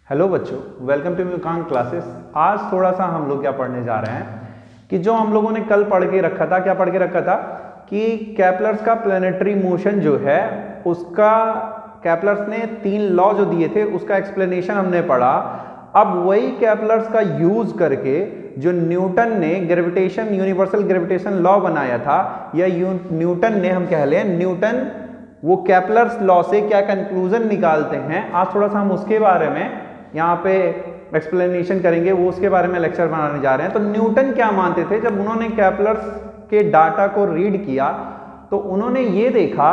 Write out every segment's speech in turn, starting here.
Hello बच्चों, welcome to विकांग classes. आज थोड़ा सा हम लोग क्या पढ़ने जा रहे हैं कि जो हम लोगों ने कल पढ़ के रखा था, क्या पढ़ के रखा था कि कैपलर्स का प्लैनेटरी मोशन जो है उसका कैपलर्स ने 3 लॉ जो दिए थे उसका एक्सप्लेनेशन हमने पढ़ा। अब वही कैपलर्स का यूज करके जो न्यूटन ने ग्रेविटेशन यूनिवर्सल ग्रेविटेशन लॉ बनाया था, या न्यूटन ने, हम कह लें न्यूटन वो कैपलर्स लॉ से क्या कंक्लूजन निकालते हैं, आज थोड़ा सा हम उसके बारे में यहाँ पे एक्सप्लेनेशन करेंगे। वो उसके बारे में लेक्चर बनाने जा रहे हैं। तो न्यूटन क्या मानते थे, जब उन्होंने कैपलर्स के डाटा को रीड किया तो उन्होंने ये देखा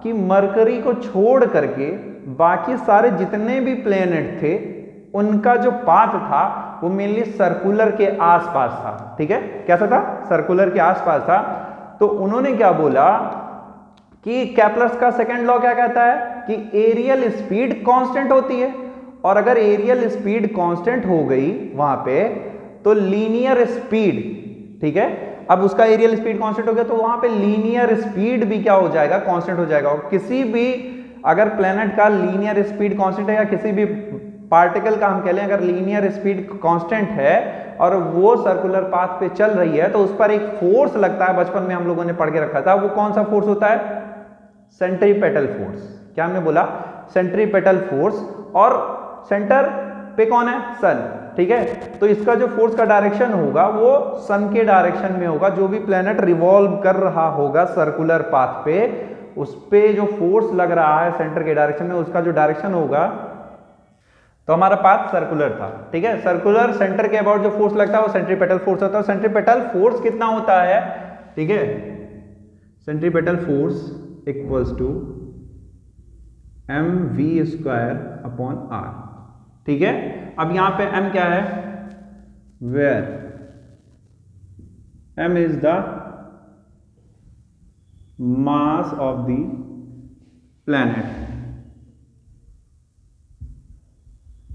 कि मरकरी को छोड़ करके बाकी सारे जितने भी प्लेनेट थे उनका जो पाथ था वो मेनली सर्कुलर के आसपास था। ठीक है, कैसा था? सर्कुलर के आसपास था। तो उन्होंने क्या बोला कि कैपलर्स का सेकंड लॉ क्या कहता है कि एरियल स्पीड कांस्टेंट होती है, और अगर एरियल स्पीड कांस्टेंट हो गई वहां पे तो लीनियर स्पीड, ठीक है, अब उसका एरियल स्पीड कांस्टेंट हो गया तो वहां पे लीनियर स्पीड भी क्या हो जाएगा? कांस्टेंट हो जाएगा। और किसी भी अगर प्लेनेट का लीनियर स्पीड कांस्टेंट है, या किसी भी पार्टिकल का हम कह लें अगर लीनियर स्पीड कांस्टेंट है और वो सर्कुलर पाथ पे चल रही है तो उस पर एक फोर्स लगता है। बचपन में हम लोगों ने पढ़ के रखा था। वो कौन सा फोर्स होता है? Centripetal force. क्या हमने बोला? Centripetal force. और सेंटर पे कौन है? सन। ठीक है, तो इसका जो फोर्स का डायरेक्शन होगा वो सन के डायरेक्शन में होगा। जो भी प्लेनेट रिवॉल्व कर रहा होगा सर्कुलर पाथ पे, उस पे जो फोर्स लग रहा है सेंटर के डायरेक्शन में, उसका जो डायरेक्शन होगा, तो हमारा पाथ सर्कुलर था। ठीक है, सर्कुलर सेंटर के अबाउट जो फोर्स लगता है वो सेंट्रीपेटल फोर्स होता है। सेंट्रीपेटल फोर्स कितना होता है? ठीक है, centripetal force equals to mv² upon r। ठीक है, अब यहां पे m क्या है? Where m is the mass of the planet.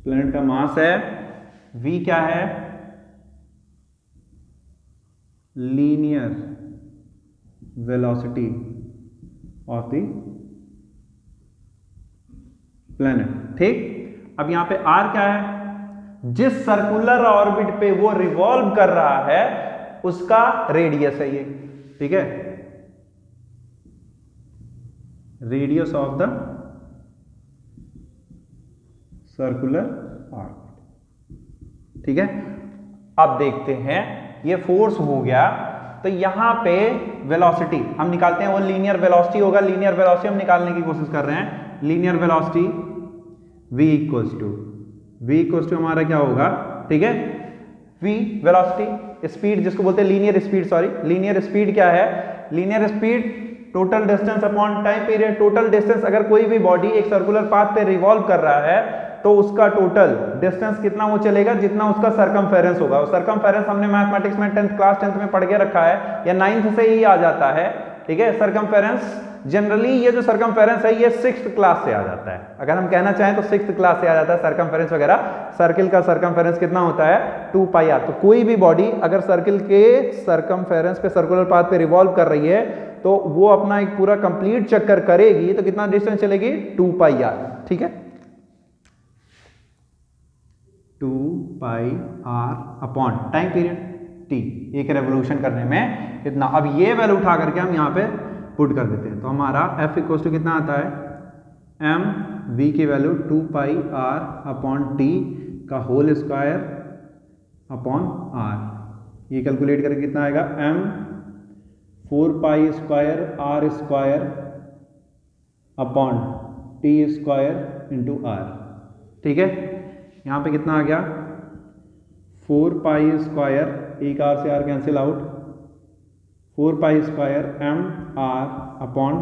Planet का मास है। v क्या है? Linear velocity of the planet. ठीक, अब यहां पे r क्या है? जिस सर्कुलर ऑर्बिट पे वो रिवॉल्व कर रहा है उसका रेडियस है ये। ठीक है, radius of the circular orbit. ठीक है, अब देखते हैं, ये फोर्स हो गया तो यहां पे वेलोसिटी हम निकालते हैं। वो लीनियर वेलोसिटी होगा। लीनियर वेलोसिटी हम निकालने की कोशिश कर रहे हैं। Linear velocity v equals to हमारा क्या होगा? ठीक है, v वेलोसिटी, स्पीड जिसको बोलते हैं linear speed, sorry linear speed क्या है? Linear speed total distance upon time period. Total distance, अगर कोई भी बॉडी एक सर्कुलर पाथ पे रिवॉल्व कर रहा है तो उसका टोटल डिस्टेंस कितना वो चलेगा? जितना उसका सरकमफेरेंस होगा। और सरकमफेरेंस हमने मैथमेटिक्स में क्लास 10th में पढ़ के रखा है, या 9th से ही आ जाता है। ठीक है, सरकमफेरेंस जनरली ये जो सरकमफेरेंस है ये 6th क्लास से आ जाता है। अगर हम कहना चाहें तो 6th क्लास से आ जाता है सरकमफेरेंस वगैरह। सर्किल का सरकमफेरेंस कितना होता है? 2πr। तो कोई भी बॉडी अगर सर्किल के सरकमफेरेंस पे सर्कुलर पाथ पे रिवॉल्व कर रही है तो वो अपना एक पूरा कंप्लीट चक्कर करेगी तो कितना डिस्टेंस चलेगी? 2πr। ठीक है, 2πr upon time period t, एक रेवोल्यूशन करने में कितना। अब ये वैल्यू उठा करके हम यहाँ पे पुट कर देते हैं तो हमारा f इक्वल्स टू कितना आता है? m v की वैल्यू 2πr अपॉन t का होल स्क्वायर अपॉन r। ये कैलकुलेट करके कितना आएगा? m 4π² r² upon t square into r। ठीक है, यहाँ पे कितना आ गया? 4π², एक r से r cancel out, 4π² mr upon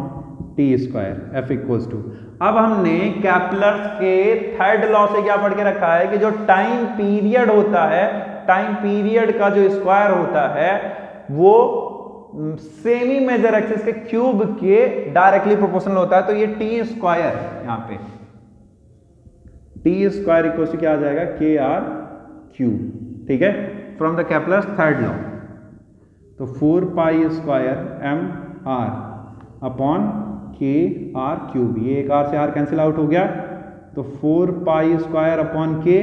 t square. f equals to, अब हमने कैपलर्स के थर्ड लॉ से क्या पढ़ के रखा है कि जो टाइम पीरियड होता है, टाइम पीरियड का जो स्क्वायर होता है वो सेमी मेजर एक्सिस के क्यूब के डायरेक्टली प्रोपोर्शनल होता है। तो ये टी स्क्वायर, यहां पे टी स्क्वायर इक्वल टू क्या आ जाएगा? KR cube. ठीक है, from the Kepler's third law. तो 4π² mr अपॉन KR क्यूब। ये एक r से r कैंसिल आउट हो गया, तो 4 pi square upon K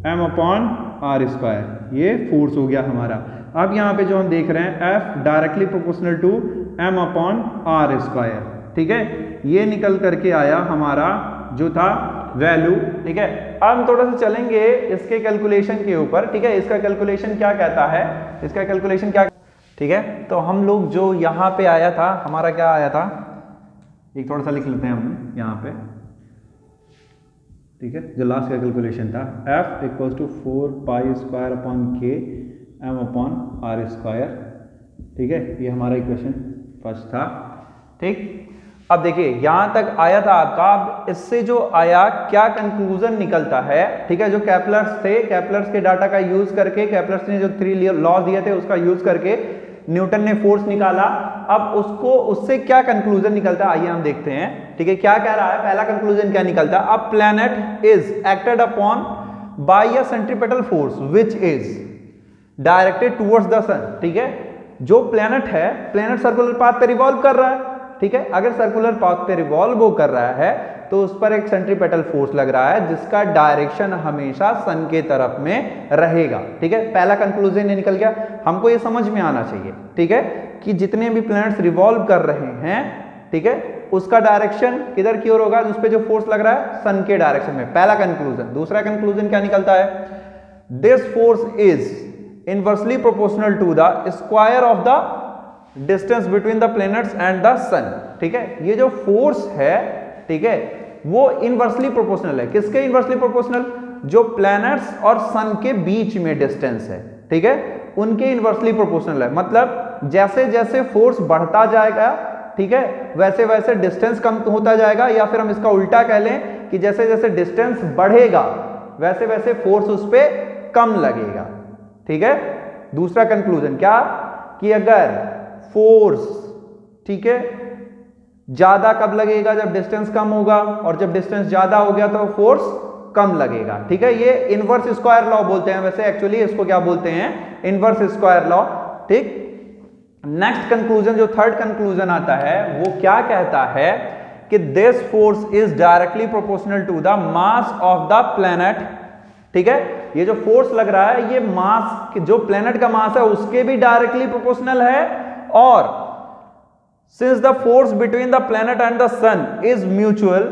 M upon R square, ये फोर्स हो गया हमारा। अब यहाँ पे जो हम देख रहे हैं F directly proportional to M upon R square, ठीक है, ये निकल करके आया हमारा जो था वैल्यू, ठीक है। अब हम थोड़ा सा चलेंगे इसके कैलकुलेशन के ऊपर, ठीक है, इसका कैलकुलेशन क्या कहता है, इसका कैलकुलेशन क्या, ठीक है। तो हम लोग जो यहाँ पे आया था, हमारा क्या आया था, एक थोड़ा सा लिख लेते हैं हम यहाँ पे, ठीक है, जो लास्ट का कैलकुलेशन था F equals to 4 pi square upon K M upon R square, ठीक है, ये हमारा इक्वेशन फर्स्ट था, ठीक। अब देखिए यहां तक आया था आपका, अब इससे जो आया क्या कंक्लूजन निकलता है, ठीक है, जो केपलर्स थे, केपलर्स के डाटा का यूज करके, केपलर्स ने जो 3 लॉज दिए थे उसका यूज करके न्यूटन ने फोर्स निकाला। अब उसको उससे क्या कंक्लूजन निकलता है आइए हम देखते हैं, ठीक है, क्या कह रहा है, पहला कंक्लूजन क्या निकलता है, a planet is acted upon by a centripetal force which is directed towards the sun, ठीक है। जो प्लैनेट है, प्लैनेट सर्कुलर पाथ पे रिवॉल्व कर रहा है, ठीक है, अगर सर्कुलर पाथ पे रिवॉल्व वो कर रहा है तो उस पर एक सेंट्रीपेटल फोर्स लग रहा है जिसका डायरेक्शन हमेशा सन के तरफ में रहेगा, ठीक है। पहला कंक्लूजन ये निकल गया, हमको ये समझ में आना चाहिए, ठीक है, कि जितने भी प्लैनेट्स रिवॉल्व कर रहे हैं, ठीक है, उसका डायरेक्शन किधर की ओर होगा, उस पे जो फोर्स लग रहा है सन के डायरेक्शन में, पहला कंक्लूजन। दूसरा कंक्लूजन क्या निकलता है, this force is inversely proportional to the square of the distance between the planets and the sun, ठीक है। ये जो फोर्स है, ठीक है, वो इनवर्सली प्रोपोर्शनल है, किसके इनवर्सली प्रोपोर्शनल, जो प्लैनेट्स और सन के बीच में डिस्टेंस है, ठीक है, उनके इनवर्सली प्रोपोर्शनल है। मतलब जैसे जैसे फोर्स बढ़ता जाएगा, ठीक है, वैसे वैसे डिस्टेंस कम होता जाएगा, या फिर हम इसका उल्टा कह लें कि जैसे जैसे डिस्टेंस बढ़ेगा वैसे वैसे फोर्स उस पर कम लगेगा, ठीक है। दूसरा कंक्लूजन क्या, कि अगर फोर्स, ठीक है, ज्यादा कब लगेगा, जब डिस्टेंस कम होगा, और जब डिस्टेंस ज्यादा हो गया तो फोर्स कम लगेगा, ठीक है। ये इनवर्स स्क्वायर लॉ बोलते हैं, वैसे एक्चुअली इसको क्या बोलते हैं, इनवर्स स्क्वायर लॉ, ठीक। नेक्स्ट कंक्लूजन, जो थर्ड कंक्लूजन आता है, वो क्या कहता है कि this force is directly proportional to the mass of the planet, ठीक है। ये जो फोर्स लग रहा है ये मास, जो प्लैनेट का मास है उसके भी डायरेक्टली प्रोपोर्शनल है, और since the force between the planet and the sun is mutual,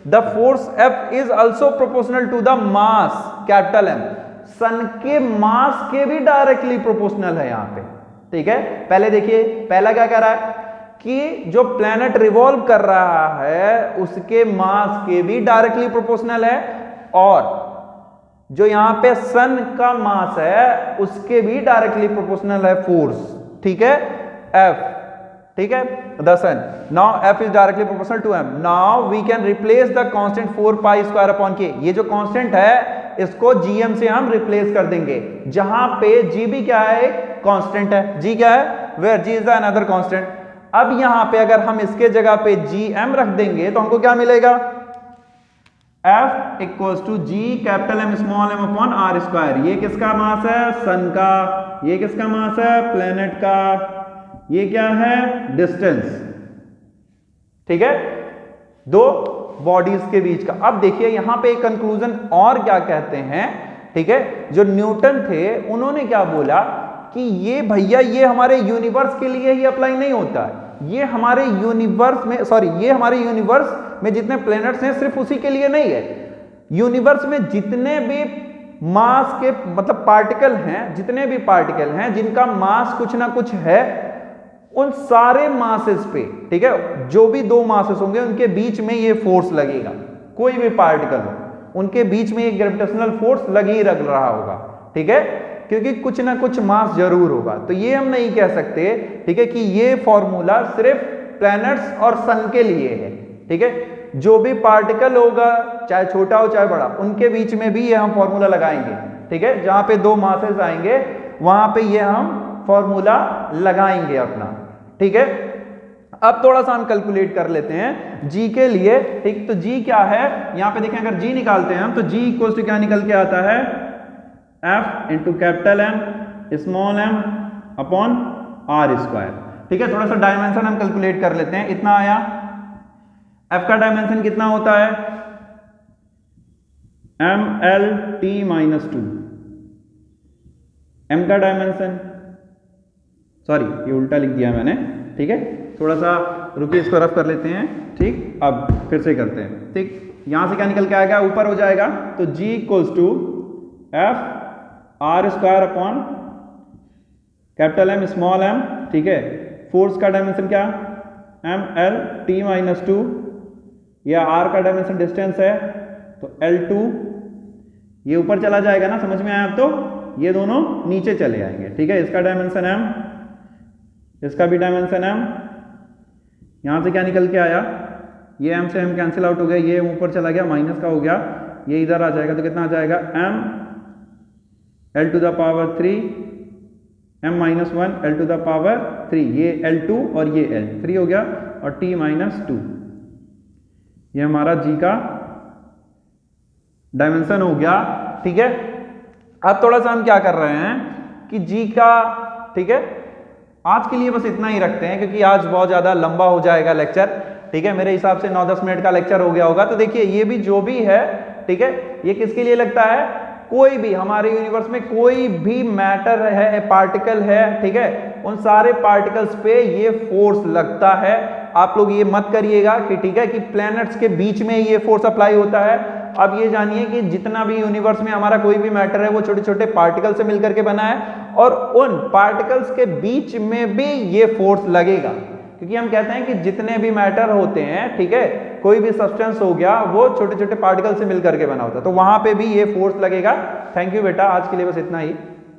the force F is also proportional to the mass capital M, सन के मास के भी डायरेक्टली प्रोपोर्शनल है यहां पे, ठीक है। पहले देखिए, पहला क्या कह रहा है कि जो प्लैनेट रिवॉल्व कर रहा है उसके मास के भी डायरेक्टली प्रोपोर्शनल है, और जो यहां पे सन का मास है उसके भी डायरेक्टली प्रोपोर्शनल है फोर्स, ठीक है, F, ठीक है, the sun. Now F is directly proportional to M। Now we can replace the constant 4 pi square upon K, ये जो कांस्टेंट है इसको gm से हम रिप्लेस कर देंगे, जहां पे g भी क्या है, एक कांस्टेंट है, g क्या है, where g is the another constant. अब यहां पे अगर हम इसके जगह पे gm रख देंगे तो हमको क्या मिलेगा, F equals to g capital M small m upon R square. ये किसका मास है, सन का, ये किसका मास है, प्लैनेट का, ये क्या है, डिस्टेंस, ठीक है, दो बॉडीज के बीच का। अब देखिए यहां पे एक कंक्लूजन और क्या कहते हैं, ठीक है, जो न्यूटन थे उन्होंने क्या बोला कि ये भैया ये हमारे यूनिवर्स के लिए ही अप्लाई नहीं होता है, ये हमारे यूनिवर्स में, सॉरी, ये हमारे यूनिवर्स में जितने प्लैनेट्स हैं सिर्फ उसी के लिए नहीं है, यूनिवर्स में जितने भी मास के मतलब पार्टिकल हैं, जितने भी पार्टिकल हैं जिनका मास कुछ ना कुछ है, उन सारे मासेस पे, ठीक है, जो भी दो मासेस होंगे उनके बीच में ये फोर्स लगेगा, कोई भी पार्टिकल हो उनके बीच में एक ग्रेविटेशनल फोर्स लग ही रख रहा होगा, ठीक है, क्योंकि कुछ ना कुछ मास जरूर होगा। तो ये हम नहीं कह सकते, ठीक है, कि ये फॉर्मूला सिर्फ प्लैनेट्स और सन के लिए है, ठीक है, जो भी पार्टिकल होगा चाहे छोटा हो चाहे बड़ा, उनके बीच में भी ये हम फॉर्मूला लगाएंगे, ठीक है, जहां पे दो मासेस आएंगे वहां पे ये हम फॉर्मूला लगाएंगे अपना, ठीक है। अब थोड़ा सा हम कैलकुलेट कर लेते हैं जी के लिए, ठीक। तो जी क्या है, यहां पे देखें, अगर जी निकालते हैं हम तो जी इक्वल टू क्या निकल के आता है, F into capital M small m upon R square, ठीक है। थोड़ा सा डायमेंशन हम कैलकुलेट कर लेते हैं, इतना आया, F का डायमेंशन कितना होता है, M L T minus 2, M का डायमेंशन, सॉरी ये उल्टा लिख दिया मैंने, ठीक है, थोड़ा सा रुकिए इसको रफ कर लेते हैं, ठीक, अब फिर से करते हैं, ठीक, यहां से क्या निकल के आएगा, ऊपर हो जाएगा तो G equals to F R square upon capital M small M, ठीक है, फोर्स का डायमेंशन क्या, एम एल टी माइनस 2, या आर का डायमेंशन डिस्टेंस है तो L2, ये ऊपर चला जाएगा ना, समझ में आया अब तो, ये दोनों नीचे चले आएंगे, ठीक है, इसका डायमेंशन m, इसका भी डायमेंशन m, यहां से क्या निकल के आया, ये m से m कैंसिल आउट हो गया, ये ऊपर चला गया माइनस का हो गया, ये इधर आ जाएगा तो कितना आ जाएगा, m l to the power 3 m minus 1 l to the power 3, ये L2 और ये L3 हो गया, और t माइनस 2, ये हमारा G का डायमेंशन हो गया, ठीक है। अब थोड़ा सा हम क्या कर रहे हैं कि G का, ठीक है, आज के लिए बस इतना ही रखते हैं क्योंकि आज बहुत ज्यादा लंबा हो जाएगा लेक्चर, ठीक है, मेरे हिसाब से 9-10 मिनट का लेक्चर हो गया होगा। तो देखिए ये भी जो भी है, ठीक है, ये किसके लिए लगता है, कोई भी हमारे यूनिवर्स में कोई भी मैटर है, पार्टिकल है, ठीक है, उन सारे पार्टिकल्स पे ये फोर्स लगता है। आप लोग ये मत करिएगा कि, ठीक है, कि प्लैनेट्स के बीच में ये फोर्स अप्लाई होता है। अब ये जानिए कि जितना भी यूनिवर्स में हमारा कोई भी मैटर है वो छोटे छोटे पार्टिकल से मिलकर के बना है, और उन पार्टिकल्स के बीच में भी ये फोर्स लगेगा, क्योंकि हम कहते हैं कि जितने भी मैटर होते हैं, ठीक है, कोई भी सब्सटेंस हो गया वो छोटे छोटे पार्टिकल से मिलकर के बना होता है, तो वहां पे भी ये फोर्स लगेगा। थैंक यू बेटा, आज के लिए बस इतना ही।